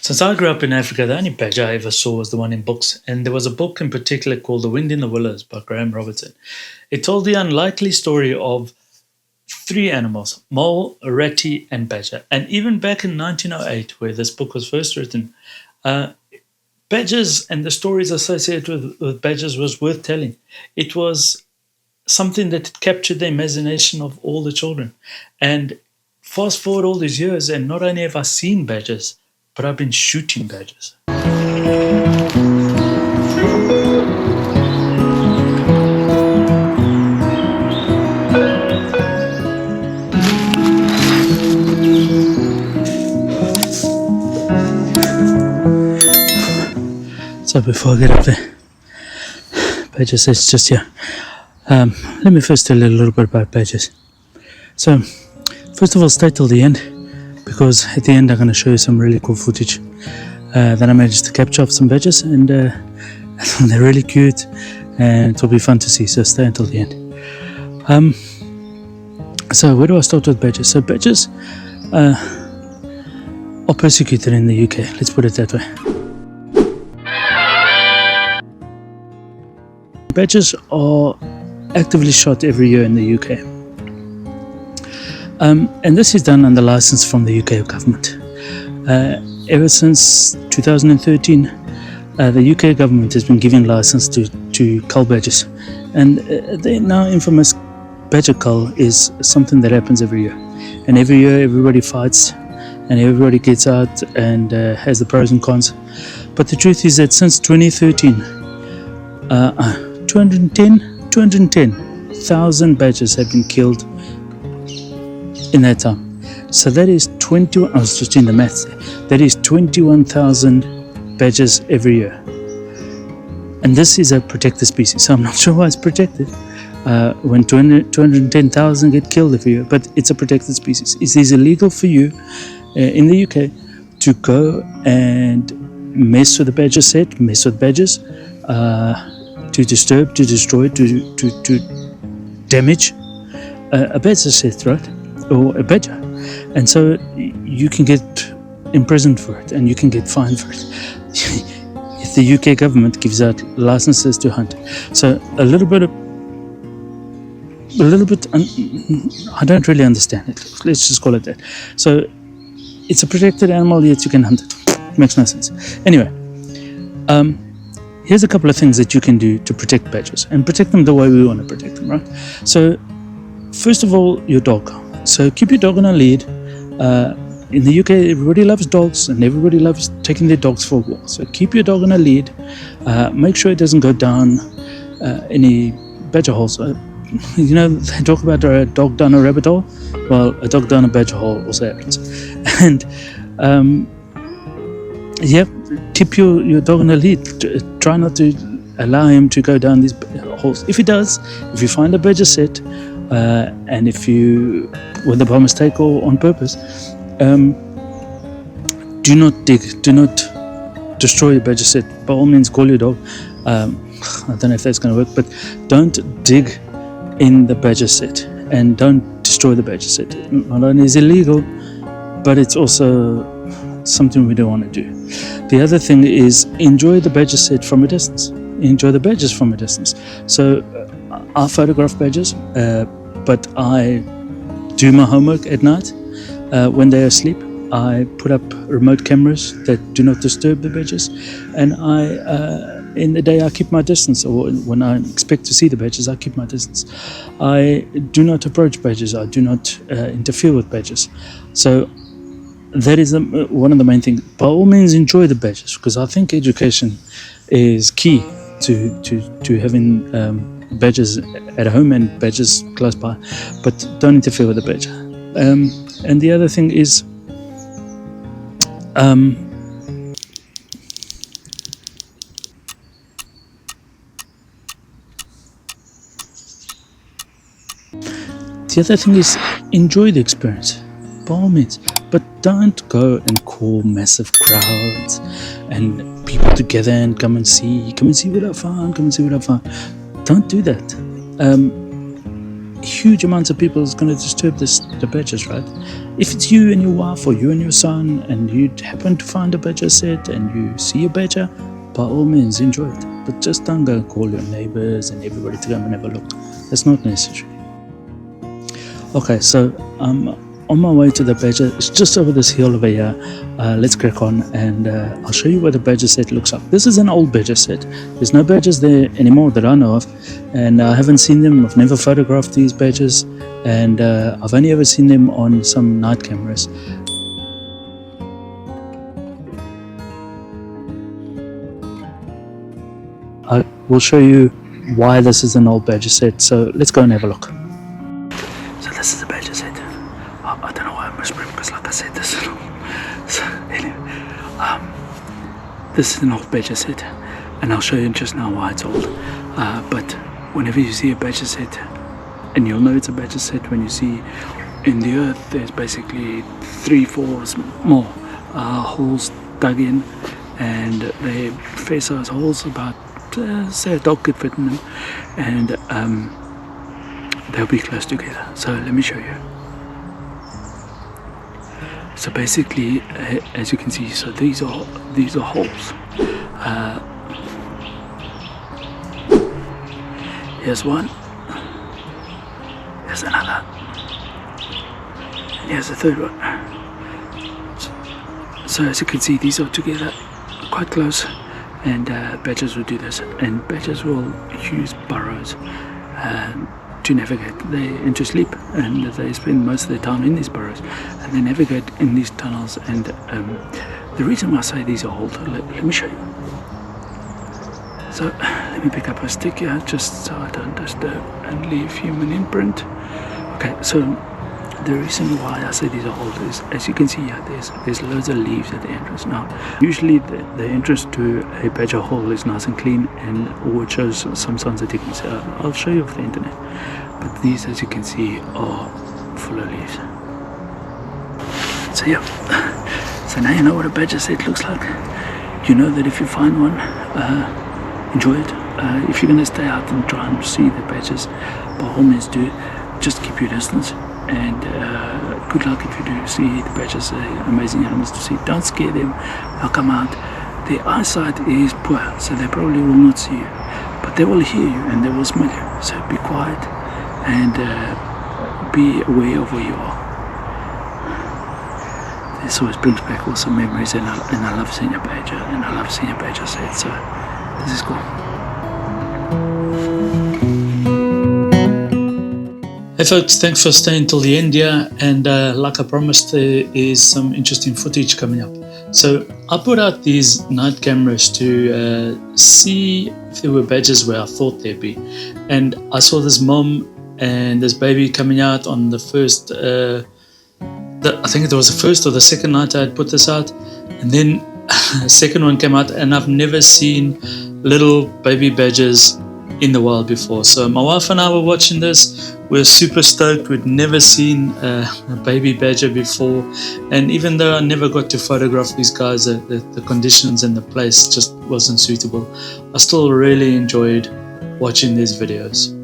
Since I grew up in Africa, the only badger I ever saw was the one in books, and there was a book in particular called The Wind in the Willows by Graham Robertson. It told the unlikely story of three animals, mole, ratty, and badger. And even back in 1908, where this book was first written, badgers and the stories associated with badgers was worth telling. It was something that captured the imagination of all the children. And fast forward all these years, and not only have I seen badgers, but I've been shooting badgers. So before I get up there, badgers is just here. Let me first tell you a little bit about badgers. So, first of all, stay till the end, because at the end I'm going to show you some really cool footage that I managed to capture of some badgers, and they're really cute, and it will be fun to see, so stay until the end. So where do I start with badgers? So badgers are persecuted in the UK, let's put it that way. Badgers are actively shot every year in the UK. And this is done under license from the UK government. Ever since 2013, the UK government has been giving license to cull badgers. And the now infamous badger cull is something that happens every year. And every year everybody fights and everybody gets out and has the pros and cons. But the truth is that since 2013, 210,000 badgers have been killed in that time. So that is 21, I was just doing the maths there. That is 21,000 badgers every year. And this is a protected species, so I'm not sure why it's protected when 210,000 get killed every year, but it's a protected species. It is illegal for you in the UK to go and mess with the badger set, mess with badgers, to disturb, to destroy, to damage a badger set, right? Or a badger. And so you can get imprisoned for it and you can get fined for it. If the UK government gives out licenses to hunt. So a little bit, I don't really understand it. Let's just call it that. So it's a protected animal, yet you can hunt it. Makes no sense. Anyway, here's a couple of things that you can do to protect badgers and protect them the way we want to protect them, right? So first of all, your dog. So keep your dog on a lead. In the UK, everybody loves dogs and everybody loves taking their dogs for a walk. So keep your dog on a lead. Make sure it doesn't go down any badger holes. You know, they talk about a dog down a rabbit hole. Well, a dog down a badger hole also happens. And keep your dog on a lead. Try not to allow him to go down these holes. If he does, if you find a badger set, and if you, whether by mistake or on purpose, do not dig, do not destroy the badger set. By all means, call your dog. I don't know if that's going to work, but don't dig in the badger set and don't destroy the badger set. Not only is it illegal, but it's also something we don't want to do. The other thing is enjoy the badger set from a distance. Enjoy the badgers from a distance. So I photograph badgers, but I do my homework at night when they're asleep. I put up remote cameras that do not disturb the badgers, and in the day I keep my distance, or when I expect to see the badgers, I keep my distance. I do not approach badgers. I do not interfere with badgers. So that is one of the main things. By all means, enjoy the badgers, because I think education is key to having badgers at home and badgers close by, but don't interfere with the badger. And the other thing is enjoy the experience, by all means, but don't go and call massive crowds and people together and come and see what I found. Don't do that. huge amounts of people is going to disturb the badgers, right? If it's you and your wife or you and your son and you happen to find a badger set and you see a badger, by all means enjoy it, but just don't go and call your neighbors and everybody to come and have a look. That's not necessary. Okay, so on my way to the badger. It's just over this hill over here. Let's crack on and I'll show you what the badger set looks like. This is an old badger set. There's no badgers there anymore that I know of, and I haven't seen them. I've never photographed these badgers, and I've only ever seen them on some night cameras. I will show you why this is an old badger set, so let's go and have a look. So this is a badger set. I don't know why I whispering, because like I said, this is so anyway, this is an old badger set, and I'll show you just now why it's old. But whenever you see a badger set, and you'll know it's a badger set when you see in the earth there's basically 3-4 more holes dug in, and they face those holes about say a dog could fit in them, and they'll be close together. So let me show you. So basically, as you can see, so these are holes. Here's one. Here's another. And here's a third one. So as you can see, these are together, quite close. And badgers will do this, and badgers will use burrows to navigate and to sleep, and they spend most of their time in these burrows, and they navigate in these tunnels. And the reason why I say these are old, let me show you. So let me pick up a stick here just so I don't disturb and leave human imprint. Okay, so the reason why I say these are old is, as you can see here, there's loads of leaves at the entrance. Now, usually the entrance to a badger hole is nice and clean, and or it shows some signs of digging. So I'll show you off the internet. But these, as you can see, are full of leaves. So yeah, so now you know what a badger set looks like. You know that if you find one, enjoy it. If you're going to stay out and try and see the badgers, by all means do. Just keep your distance. And good luck if you do see the badgers. Amazing animals to see. Don't scare them. They'll come out. Their eyesight is poor, so they probably will not see you, but they will hear you and they will smell you. So be quiet and be aware of where you are. This always brings back also memories, and I love seeing a badger, and I love seeing a badger set. So this is cool. Hey folks, thanks for staying till the end here, and like I promised, there is some interesting footage coming up. So I put out these night cameras to see if there were badgers where I thought there'd be, and I saw this mom and this baby coming out on the first, I think it was the first or the second night I had put this out, and then the second one came out, and I've never seen little baby badgers in the wild before. So my wife and I were watching this. We're super stoked. We'd never seen a baby badger before, and even though I never got to photograph these guys, the conditions and the place just wasn't suitable, I still really enjoyed watching these videos.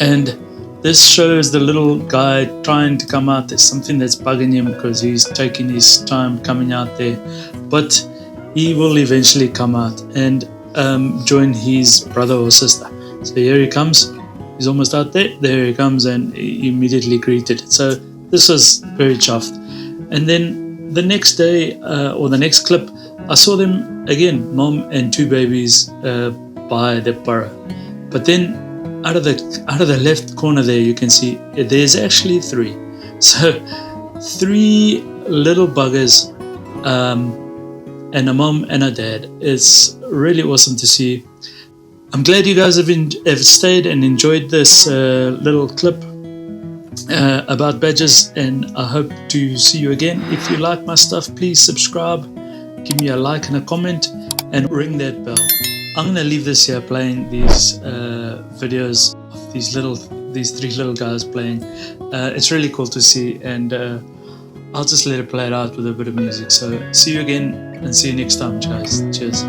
And this shows the little guy trying to come out. There's something that's bugging him because he's taking his time coming out there, but he will eventually come out and join his brother or sister. So here he comes. He's almost out there. There he comes, and he immediately greeted. So this was very chuffed. And then the next day, or the next clip, I saw them again, mom and two babies by the burrow. But then out of the left corner there, you can see there's actually three. So three little buggers, and a mom and a dad. It's really awesome to see. I'm glad you guys have stayed and enjoyed this little clip about badgers, and I hope to see you again. If you like my stuff, please subscribe, give me a like and a comment, and ring that bell. I'm going to leave this here playing these videos of these three little guys playing. It's really cool to see, and I'll just let it play it out with a bit of music. So see you again, and see you next time, guys. Cheers.